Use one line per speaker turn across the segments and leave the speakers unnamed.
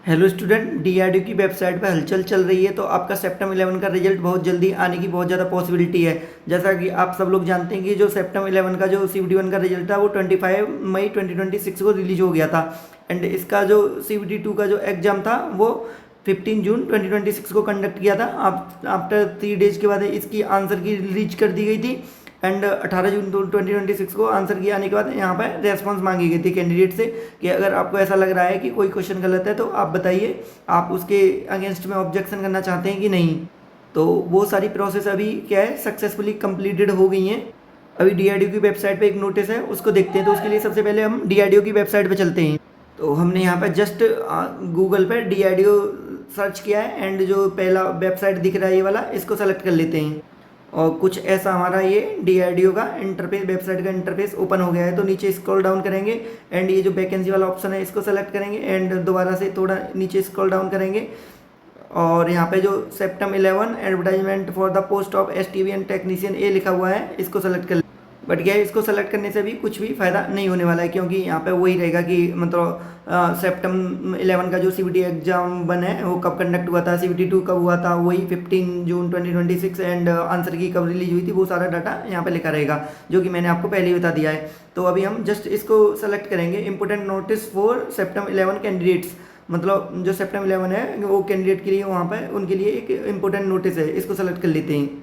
Hello student, DRDO की website पर हलचल चल रही है। तो आपका सेप्टेम 11 का रिजल्ट बहुत जल्दी आने की बहुत ज़्यादा पॉसिबिलिटी है। जैसा कि आप सब लोग जानते हैं कि जो सेप्टेम 11 का जो सीवीटी 1 का रिजल्ट था वो 25 मई 2026 को रिलीज हो गया था। एंड इसका जो सीवीटी 2 का जो एग्ज़ाम था वो 15 जून 2026 को कंडक्ट किया था। आफ्टर 3 डेज के बाद इसकी आंसर की रिलीज कर दी गई थी। एंड 18 जून 2026 को आंसर किए आने के बाद यहाँ पर रेस्पॉन्स मांगी गई थी कैंडिडेट से कि अगर आपको ऐसा लग रहा है कि कोई क्वेश्चन गलत है तो आप बताइए, आप उसके अगेंस्ट में ऑब्जेक्शन करना चाहते हैं कि नहीं। तो वो सारी प्रोसेस अभी क्या है, सक्सेसफुली कंप्लीटेड हो गई हैं। अभी डीआरडीओ की वेबसाइट पे एक नोटिस है, उसको देखते हैं। तो उसके लिए सबसे पहले हम डीआरडीओ की वेबसाइट पे चलते हैं। तो हमने यहाँ पर जस्ट गूगल पर डीआरडीओ सर्च किया है एंड जो पहला वेबसाइट दिख रहा है ये वाला, इसको सेलेक्ट कर लेते हैं। और कुछ ऐसा हमारा ये डीआरडीओ का इंटरफेस, वेबसाइट का इंटरफेस ओपन हो गया है। तो नीचे स्क्रॉल डाउन करेंगे एंड ये जो वैकेंसी वाला ऑप्शन है इसको सेलेक्ट करेंगे एंड दोबारा से थोड़ा नीचे स्क्रॉल डाउन करेंगे और यहाँ पे जो सेप्टेम 11 advertisement for the post of STV and technician A लिखा हुआ है, इसको सेलेक्ट कर। बट क्या है, इसको सेलेक्ट करने से भी कुछ भी फ़ायदा नहीं होने वाला है, क्योंकि यहाँ पे वही रहेगा कि मतलब सेप्टेम 11 का जो सीवीटी एग्जाम 1 है वो कब कंडक्ट हुआ था, सीवीटी 2 कब हुआ था, वही 15 जून 2026 एंड आंसर की कब रिलीज हुई थी, वो सारा डाटा यहाँ पे लिखा रहेगा, जो कि मैंने आपको पहले ही बता दिया है। तो अभी हम जस्ट इसको सेलेक्ट करेंगे, important notice for September 11 candidates. मतलब जो सेप्टेम 11 है वो कैंडिडेट के लिए वहाँ पर उनके लिए एक इंपॉर्टेंट नोटिस है, इसको सेलेक्ट कर लेते हैं।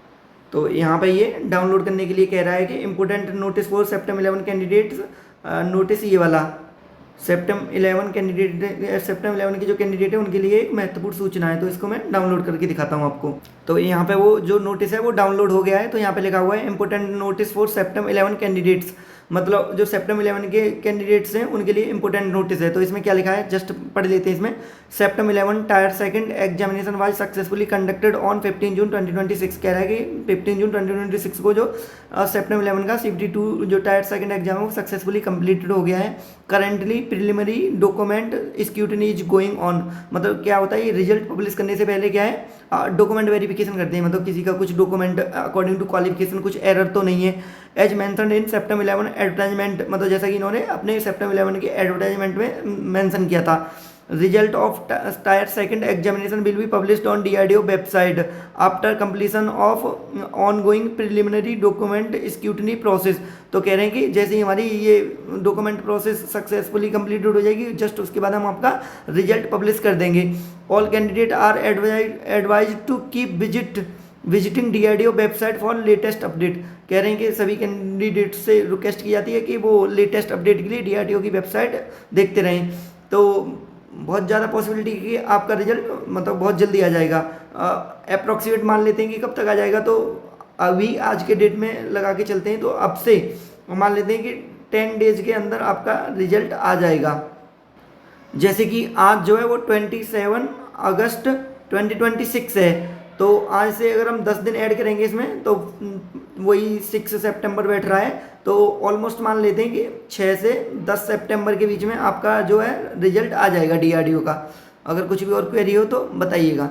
तो यहाँ पे ये डाउनलोड करने के लिए कह रहा है कि important notice for September 11 candidates. Notice ये वाला सेप्टेम 11 कैंडिडेट, सेप्टेम 11 के जो कैंडिडेट है उनके लिए एक महत्वपूर्ण सूचना है। तो इसको मैं डाउनलोड करके दिखाता हूँ आपको। तो यहाँ पे वो जो नोटिस है वो डाउनलोड हो गया है। तो यहाँ पे लिखा हुआ है important notice for September 11 candidates. मतलब जो सेप्टेम 11 के कैंडिडेट्स हैं उनके लिए इंपॉर्टेंट नोटिस है। तो इसमें क्या लिखा है जस्ट पढ़ लेते हैं। इसमें सेप्टेम 11 tyre second examination was successfully conducted on 15 जून 2026। कह रहा है कि 15 जून 2026 को जो सेप्टेम 11 का सीवीटी 2 जो टायर सेकंड एग्जाम है वो सक्सेसफुली कंप्लीटेड हो गया है। Currently preliminary document scrutiny is going on. मतलब क्या होता है, ये रिजल्ट पब्लिश करने से पहले क्या है, डॉक्यूमेंट वेरिफिकेशन करते हैं। मतलब किसी का कुछ डॉक्यूमेंट अकॉर्डिंग टू क्वालिफिकेशन कुछ एरर तो नहीं है। एज मैंसन इन सेप्टेम 11 एडवर्टाइजमेंट, मतलब जैसा कि इन्होंने अपने सेप्टेम 11 के एडवर्टाइजमेंट में मेंशन किया था। Result of tyre second examination will be published on DRDO website after completion of ongoing preliminary document scrutiny process. तो कह रहे हैं कि जैसे ही हमारी ये डॉक्यूमेंट प्रोसेस सक्सेसफुली कंप्लीटेड हो जाएगी, जस्ट उसके बाद हम आपका रिजल्ट पब्लिश कर देंगे। All candidate are advise to keep visiting DRDO website for latest update. कह रहे हैं कि सभी कैंडिडेट से रिक्वेस्ट की जाती है कि वो लेटेस्ट अपडेट के लिए डीआरडीओ की वेबसाइट देखते रहें। तो बहुत ज़्यादा पॉसिबिलिटी कि आपका रिजल्ट मतलब बहुत जल्दी आ जाएगा। अप्रॉक्सीमेट मान लेते हैं कि कब तक आ जाएगा, तो अभी आज के डेट में लगा के चलते हैं। तो अब से मान लेते हैं कि 10 डेज के अंदर आपका रिजल्ट आ जाएगा। जैसे कि आज जो है वो 27 अगस्त 2026 है। तो आज से अगर हम 10 दिन ऐड करेंगे इसमें तो वही 6 सितंबर बैठ रहा है। तो ऑलमोस्ट मान लेते हैं कि 6 से 10 सितंबर के बीच में आपका जो है रिजल्ट आ जाएगा डीआरडीओ का। अगर कुछ भी और क्वेरी हो तो बताइएगा।